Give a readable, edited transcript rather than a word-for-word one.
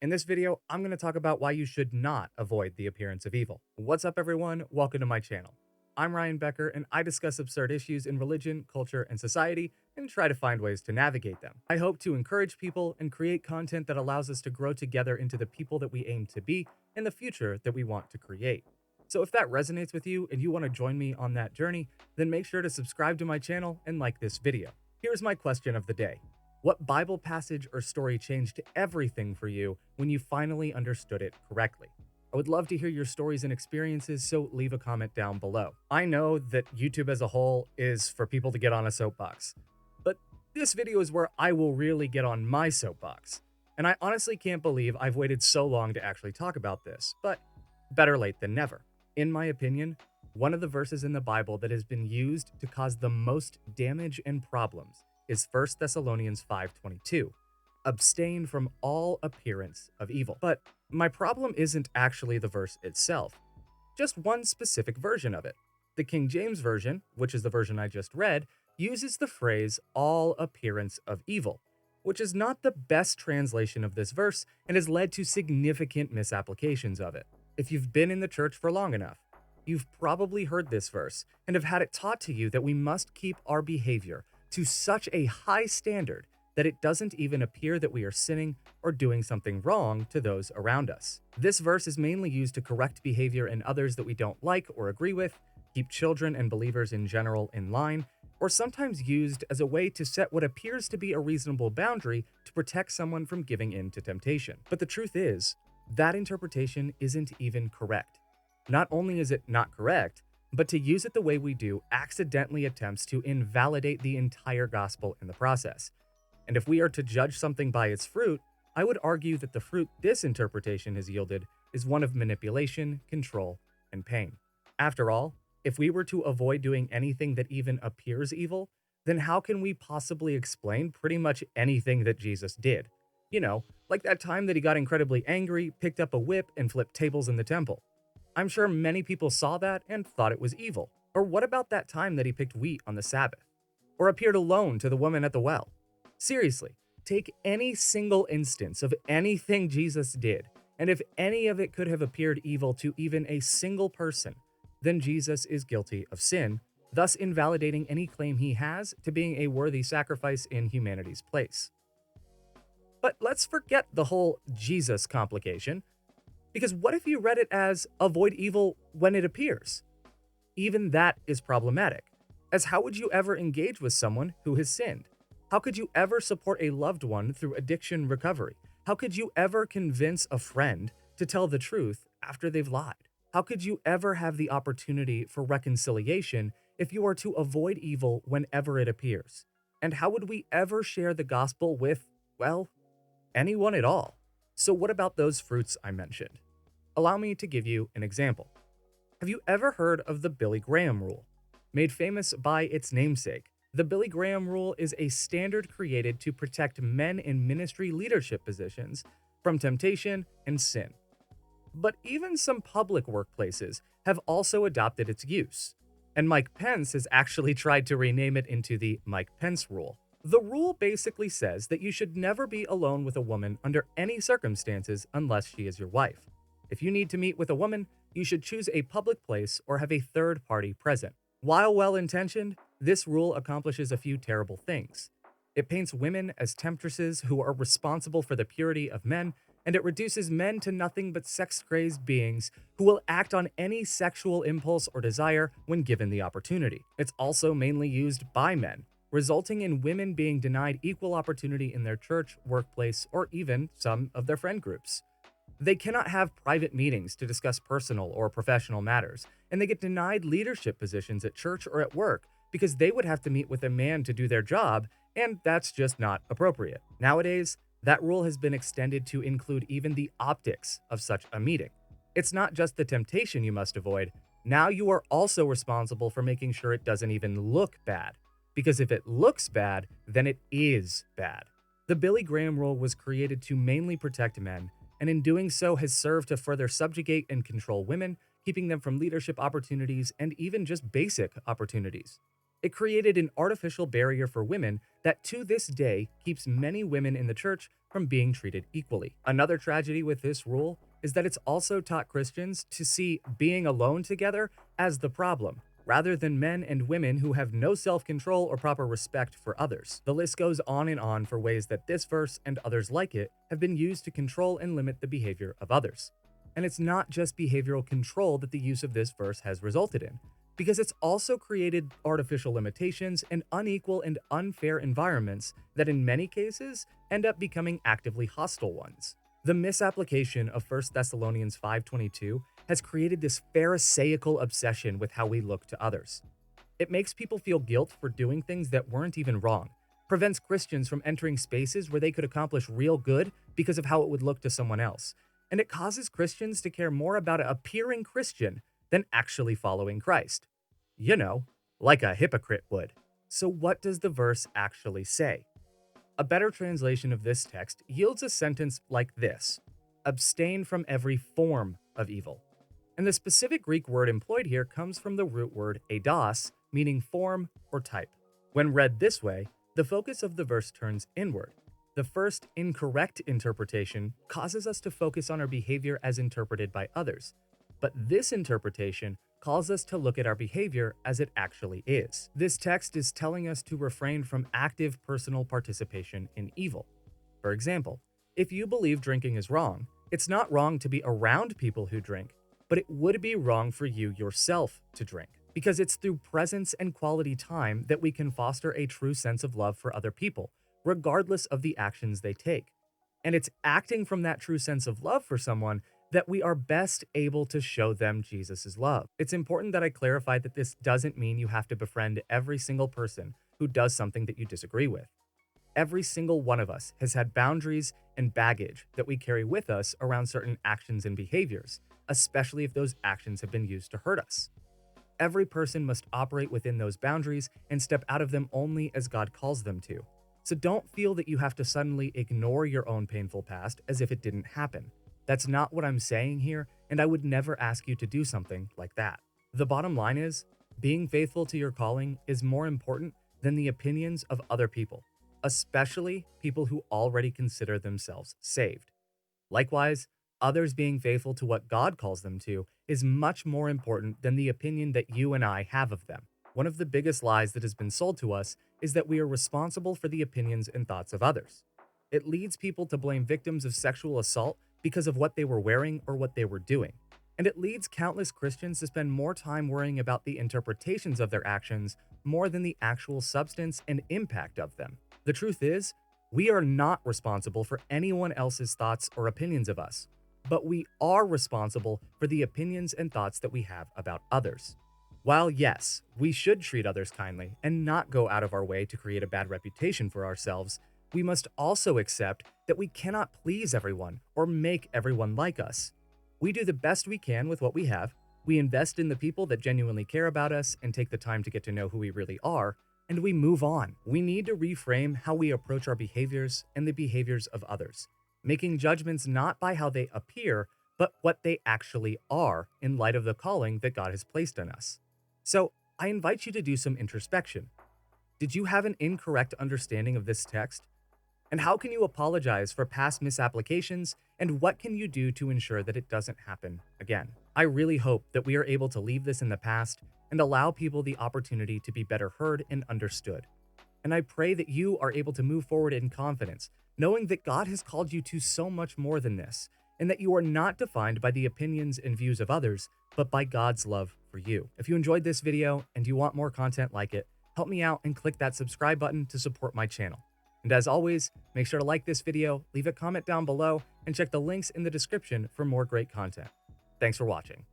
In this video, I'm going to talk about why you should not avoid the appearance of evil. What's up, everyone? Welcome to my channel. I'm Ryan Becker, and I discuss absurd issues in religion, culture, and society, and try to find ways to navigate them. I hope to encourage people and create content that allows us to grow together into the people that we aim to be and the future that we want to create. So if that resonates with you and you want to join me on that journey, then make sure to subscribe to my channel and like this video. Here's my question of the day. What Bible passage or story changed everything for you when you finally understood it correctly? I would love to hear your stories and experiences, so leave a comment down below. I know that YouTube as a whole is for people to get on a soapbox, but this video is where I will really get on my soapbox. And I honestly can't believe I've waited so long to actually talk about this, but better late than never. In my opinion, one of the verses in the Bible that has been used to cause the most damage and problems is 1 Thessalonians 5:22. Abstain from all appearance of evil. But my problem isn't actually the verse itself, just one specific version of it. The King James Version, which is the version I just read, uses the phrase all appearance of evil, which is not the best translation of this verse and has led to significant misapplications of it. If you've been in the church for long enough, you've probably heard this verse and have had it taught to you that we must keep our behavior to such a high standard that it doesn't even appear that we are sinning or doing something wrong to those around us. This verse is mainly used to correct behavior in others that we don't like or agree with, keep children and believers in general in line, or sometimes used as a way to set what appears to be a reasonable boundary to protect someone from giving in to temptation. But the truth is, that interpretation isn't even correct. Not only is it not correct, but to use it the way we do accidentally attempts to invalidate the entire gospel in the process. And if we are to judge something by its fruit, I would argue that the fruit this interpretation has yielded is one of manipulation, control, and pain. After all, if we were to avoid doing anything that even appears evil, then how can we possibly explain pretty much anything that Jesus did? You know, like that time that he got incredibly angry, picked up a whip, and flipped tables in the temple. I'm sure many people saw that and thought it was evil. Or what about that time that he picked wheat on the Sabbath? Or appeared alone to the woman at the well? Seriously, take any single instance of anything Jesus did, and if any of it could have appeared evil to even a single person, then Jesus is guilty of sin, thus invalidating any claim he has to being a worthy sacrifice in humanity's place. But let's forget the whole Jesus complication. Because what if you read it as avoid evil when it appears? Even that is problematic, as how would you ever engage with someone who has sinned? How could you ever support a loved one through addiction recovery? How could you ever convince a friend to tell the truth after they've lied? How could you ever have the opportunity for reconciliation if you are to avoid evil whenever it appears? And how would we ever share the gospel with, well, anyone at all? So what about those fruits I mentioned? Allow me to give you an example. Have you ever heard of the Billy Graham rule? Made famous by its namesake, the Billy Graham rule is a standard created to protect men in ministry leadership positions from temptation and sin. But even some public workplaces have also adopted its use, and Mike Pence has actually tried to rename it into the Mike Pence rule. The rule basically says that you should never be alone with a woman under any circumstances unless she is your wife. If you need to meet with a woman, you should choose a public place or have a third party present. While well-intentioned, this rule accomplishes a few terrible things. It paints women as temptresses who are responsible for the purity of men, and it reduces men to nothing but sex-crazed beings who will act on any sexual impulse or desire when given the opportunity. It's also mainly used by men, resulting in women being denied equal opportunity in their church, workplace, or even some of their friend groups. They cannot have private meetings to discuss personal or professional matters, and they get denied leadership positions at church or at work because they would have to meet with a man to do their job, and that's just not appropriate. Nowadays, that rule has been extended to include even the optics of such a meeting. It's not just the temptation you must avoid, now you are also responsible for making sure it doesn't even look bad. Because if it looks bad, then it is bad. The Billy Graham rule was created to mainly protect men, and in doing so has served to further subjugate and control women, keeping them from leadership opportunities and even just basic opportunities. It created an artificial barrier for women that to this day keeps many women in the church from being treated equally. Another tragedy with this rule is that it's also taught Christians to see being alone together as the problem, rather than men and women who have no self-control or proper respect for others. The list goes on and on for ways that this verse and others like it have been used to control and limit the behavior of others. And it's not just behavioral control that the use of this verse has resulted in, because it's also created artificial limitations and unequal and unfair environments that in many cases end up becoming actively hostile ones. The misapplication of 1 Thessalonians 5:22 has created this pharisaical obsession with how we look to others. It makes people feel guilt for doing things that weren't even wrong, prevents Christians from entering spaces where they could accomplish real good because of how it would look to someone else, and it causes Christians to care more about appearing Christian than actually following Christ. You know, like a hypocrite would. So what does the verse actually say? A better translation of this text yields a sentence like this: abstain from every form of evil. And the specific Greek word employed here comes from the root word eidos, meaning form or type. When read this way, the focus of the verse turns inward. The first incorrect interpretation causes us to focus on our behavior as interpreted by others. But this interpretation calls us to look at our behavior as it actually is. This text is telling us to refrain from active personal participation in evil. For example, if you believe drinking is wrong, it's not wrong to be around people who drink, but it would be wrong for you yourself to drink, because it's through presence and quality time that we can foster a true sense of love for other people, regardless of the actions they take. And it's acting from that true sense of love for someone that we are best able to show them Jesus' love. It's important that I clarify that this doesn't mean you have to befriend every single person who does something that you disagree with. Every single one of us has had boundaries and baggage that we carry with us around certain actions and behaviors, especially if those actions have been used to hurt us. Every person must operate within those boundaries and step out of them only as God calls them to. So don't feel that you have to suddenly ignore your own painful past as if it didn't happen. That's not what I'm saying here, and I would never ask you to do something like that. The bottom line is, being faithful to your calling is more important than the opinions of other people, especially people who already consider themselves saved. Likewise, others being faithful to what God calls them to is much more important than the opinion that you and I have of them. One of the biggest lies that has been sold to us is that we are responsible for the opinions and thoughts of others. It leads people to blame victims of sexual assault because of what they were wearing or what they were doing. And it leads countless Christians to spend more time worrying about the interpretations of their actions more than the actual substance and impact of them. The truth is, we are not responsible for anyone else's thoughts or opinions of us, but we are responsible for the opinions and thoughts that we have about others. While yes, we should treat others kindly and not go out of our way to create a bad reputation for ourselves, we must also accept that we cannot please everyone or make everyone like us. We do the best we can with what we have, we invest in the people that genuinely care about us and take the time to get to know who we really are, and we move on. We need to reframe how we approach our behaviors and the behaviors of others, making judgments not by how they appear, but what they actually are in light of the calling that God has placed on us. So, I invite you to do some introspection. Did you have an incorrect understanding of this text? And how can you apologize for past misapplications, and what can you do to ensure that it doesn't happen again? I really hope that we are able to leave this in the past and allow people the opportunity to be better heard and understood. And I pray that you are able to move forward in confidence, knowing that God has called you to so much more than this, and that you are not defined by the opinions and views of others, but by God's love for you. If you enjoyed this video and you want more content like it, help me out and click that subscribe button to support my channel. And as always, make sure to like this video, leave a comment down below, and check the links in the description for more great content. Thanks for watching.